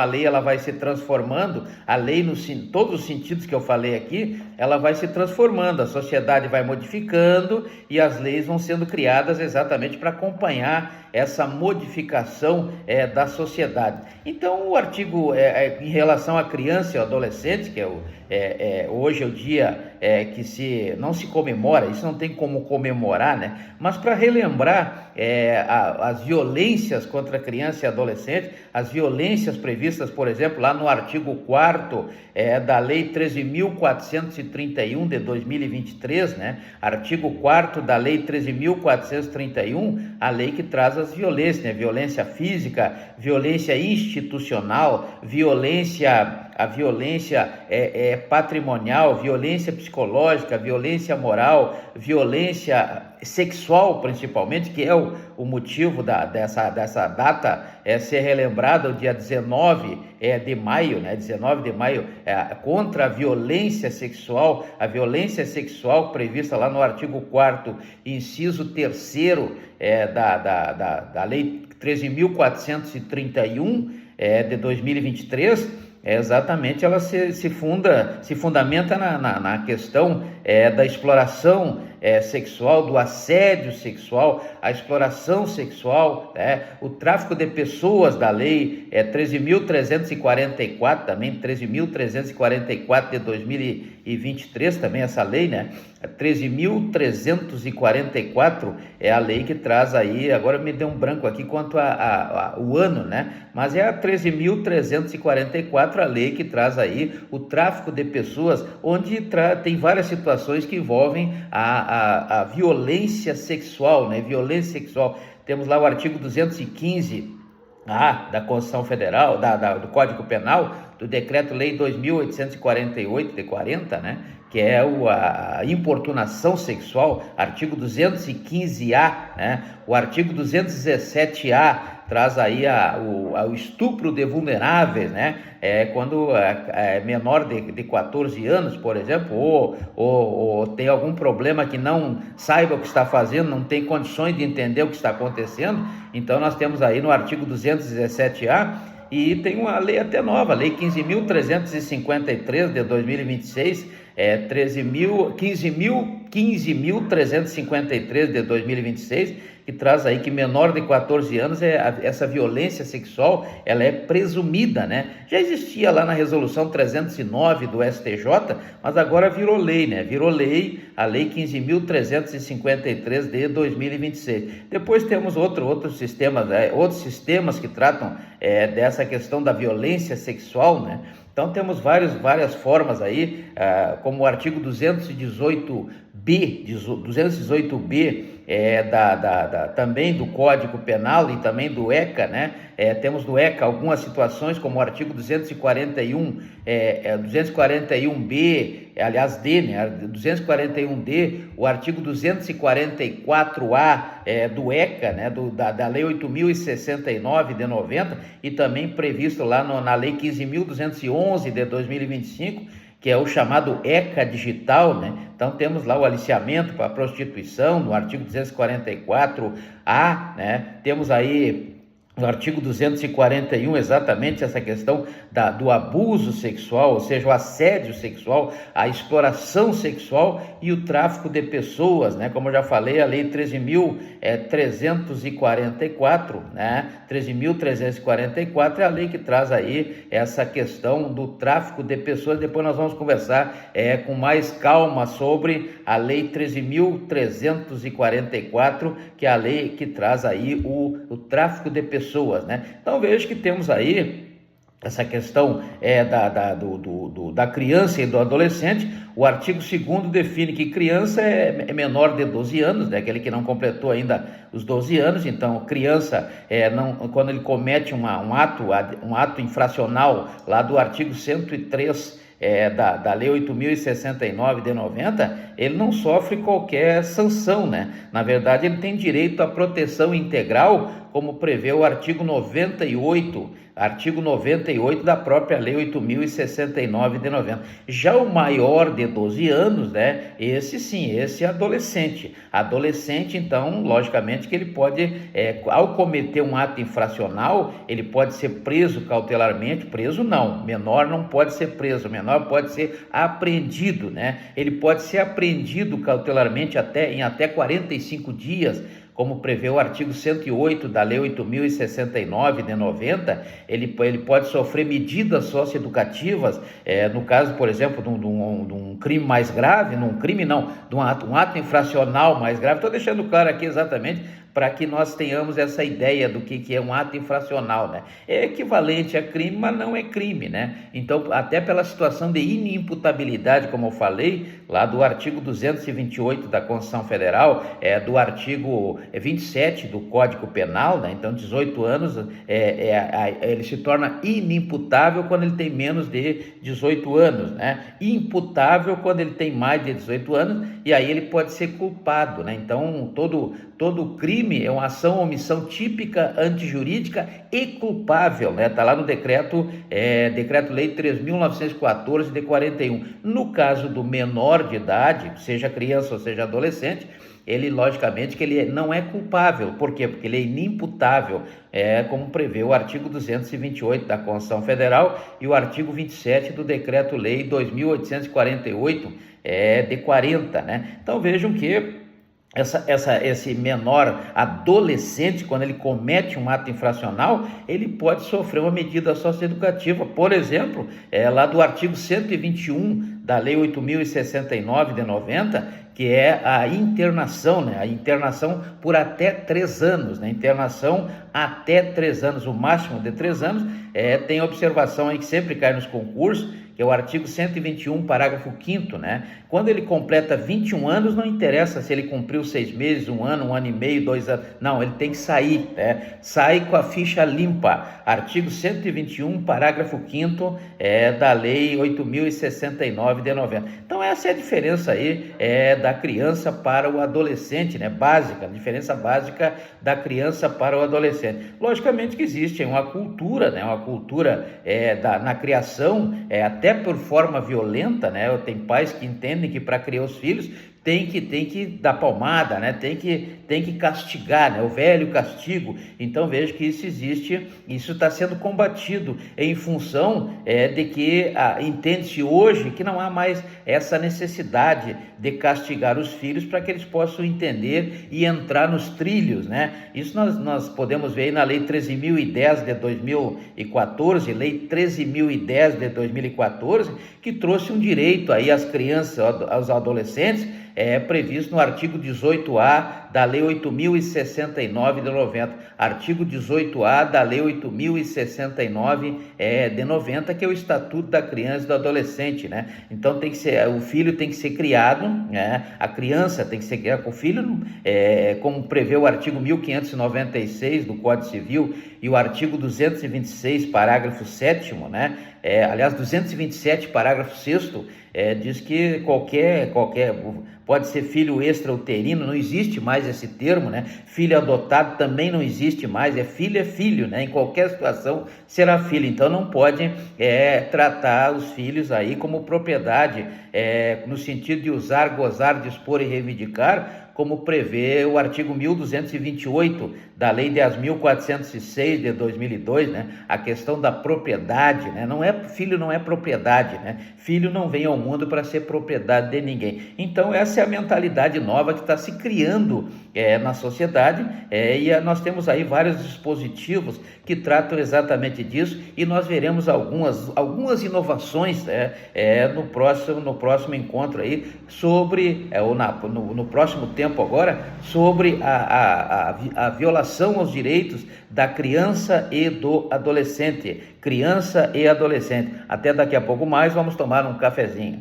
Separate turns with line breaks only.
a lei ela vai se transformando, a lei, todos os sentidos que eu falei aqui, ela vai se transformando, a sociedade vai modificando e as leis vão sendo criadas exatamente para acompanhar essa modificação da sociedade. Então, o artigo em relação à criança e ao adolescente, que hoje é o dia que não se comemora, isso não tem como comemorar, né? Mas para relembrar as violências contra a criança e adolescente, as violências previstas, por exemplo, lá no artigo 4º da Lei 13.431 de 2023, né? Artigo 4º da Lei 13.431, a lei que traz as violências, né? Violência física, violência institucional, a violência patrimonial, violência psicológica, violência moral, violência sexual, principalmente, que é o motivo dessa data ser relembrada, o dia 19 de maio, né? 19 de maio, contra a violência sexual prevista lá no artigo 4º, inciso 3º da Lei 13.431 de 2023, exatamente, ela se fundamenta na questão da exploração sexual, do assédio sexual, a exploração sexual, o tráfico de pessoas da lei 13.344, também 13.344 de 2023, também essa lei, né? 13.344 é a lei que traz aí, agora me deu um branco aqui quanto o ano, né? Mas é a 13.344 a lei que traz aí o tráfico de pessoas, onde tem várias situações que envolvem a violência sexual, né? Violência sexual. Temos lá o artigo 215 da Constituição Federal, do Código Penal, do Decreto-Lei 2.848 de 40, né? Que é a importunação sexual, artigo 215-A, né? O artigo 217-A traz aí o estupro de vulneráveis, né? Quando é menor de 14 anos, por exemplo, ou tem algum problema que não saiba o que está fazendo, não tem condições de entender o que está acontecendo. Então nós temos aí no artigo 217-A, e tem uma lei até nova, Lei 15.353 de 2026, 15.353 de 2026, que traz aí que menor de 14 anos, essa violência sexual, ela é presumida, né? Já existia lá na resolução 309 do STJ, mas agora virou lei, né? Virou lei, a lei 15.353 de 2026. Depois temos outros sistemas que tratam dessa questão da violência sexual, né? Então temos várias formas aí, como o artigo 218B, também do Código Penal e também do ECA, né? Temos do ECA algumas situações, como o artigo 241B, aliás, D, né? 241D, o artigo 244A do ECA, né? Da Lei 8.069 de 90, e também previsto lá na Lei 15.211 de 2025, que é o chamado ECA digital, né? Então temos lá o aliciamento para a prostituição, no artigo 244A, né? Temos aí no artigo 241, exatamente essa questão do abuso sexual, ou seja, o assédio sexual, a exploração sexual e o tráfico de pessoas, né? Como eu já falei, a lei 13.344, né? 13.344 é a lei que traz aí essa questão do tráfico de pessoas. Depois nós vamos conversar com mais calma sobre a lei 13.344, que é a lei que traz aí o tráfico de pessoas, né? Então vejo que temos aí essa questão da criança e do adolescente. O artigo 2º define que criança é menor de 12 anos, né? Aquele que não completou ainda os 12 anos. Então, criança, quando ele comete um ato infracional lá do artigo 103 da Lei 8.069 de 90, ele não sofre qualquer sanção, né? Na verdade, ele tem direito à proteção integral como prevê o artigo 98 da própria Lei 8.069 de 90. Já o maior de 12 anos, né, esse sim, esse é adolescente. Adolescente, então, logicamente que ele pode, ao cometer um ato infracional, ele pode ser preso cautelarmente, preso não, menor não pode ser preso, menor pode ser apreendido, né? Ele pode ser apreendido cautelarmente em até 45 dias, como prevê o artigo 108 da Lei 8.069 de 90, ele pode sofrer medidas socioeducativas, no caso, por exemplo, de um crime mais grave, de um ato infracional mais grave. Estou deixando claro aqui exatamente para que nós tenhamos essa ideia do que é um ato infracional, né? É equivalente a crime, mas não é crime, né? Então, até pela situação de inimputabilidade, como eu falei, lá do artigo 228 da Constituição Federal, do artigo 27 do Código Penal, né? Então 18 anos, ele se torna inimputável quando ele tem menos de 18 anos, né? Imputável quando ele tem mais de 18 anos, e aí ele pode ser culpado, né? Então todo crime é uma ação ou omissão típica, antijurídica e culpável, né? Está lá no Decreto-Lei 3.914 de 41. No caso do menor de idade, seja criança ou seja adolescente, ele, logicamente, que ele não é culpável. Por quê? Porque ele é inimputável, como prevê o artigo 228 da Constituição Federal e o artigo 27 do Decreto-Lei 2.848 de 40, né? Então vejam que esse menor adolescente, quando ele comete um ato infracional, ele pode sofrer uma medida socioeducativa, por exemplo, lá do artigo 121 da Lei 8.069 de 90, que é a internação, né? A internação por até 3 anos, né? Internação até 3 anos, o máximo de 3 anos. Tem observação aí que sempre cai nos concursos, que é o artigo 121, parágrafo 5º, né? Quando ele completa 21 anos, não interessa se ele cumpriu 6 meses, 1 ano, 1 ano e meio, 2 anos, não, ele tem que sair, né? Sai com a ficha limpa. Artigo 121, parágrafo 5º, da Lei 8.069 de 90. Então essa é a diferença aí, da criança para o adolescente, né? Básica, a diferença básica da criança para o adolescente. Logicamente que existe uma cultura, né? Uma cultura na criação, até por forma violenta, né? Tem pais que entendem que para criar os filhos tem que dar palmada, né? Tem que castigar, né? O velho castigo. Então vejo que isso existe, isso está sendo combatido em função de que entende-se hoje que não há mais essa necessidade de castigar os filhos para que eles possam entender e entrar nos trilhos, né? Isso nós podemos ver aí na Lei 13.010 de 2014, Lei 13.010 de 2014, que trouxe um direito aí às crianças, aos adolescentes, previsto no artigo 18A da Lei 8.069 de 90, artigo 18A da Lei 8.069 de 90, que é o Estatuto da Criança e do Adolescente, né? Então o filho tem que ser criado, né? A criança tem que ser criada com o filho, como prevê o artigo 1596 do Código Civil e o artigo 226, parágrafo 7º, né? Aliás, 227, parágrafo 6º, diz que qualquer pode ser filho extrauterino, não existe mais esse termo, né? Filho adotado também não existe mais, é filho, né? Em qualquer situação será filho, então não pode tratar os filhos aí como propriedade, no sentido de usar, gozar, dispor e reivindicar, como prevê o artigo 1228 da Lei 10.406 de 2002, né? A questão da propriedade, né? Filho não é propriedade, né? Filho não vem ao mundo para ser propriedade de ninguém. Então essa é a mentalidade nova que está se criando na sociedade, e nós temos aí vários dispositivos que tratam exatamente disso, e nós veremos algumas inovações no próximo encontro aí sobre, no próximo tempo agora, sobre a violação aos direitos da criança e do adolescente. Criança e adolescente. Até daqui a pouco mais, vamos tomar um cafezinho.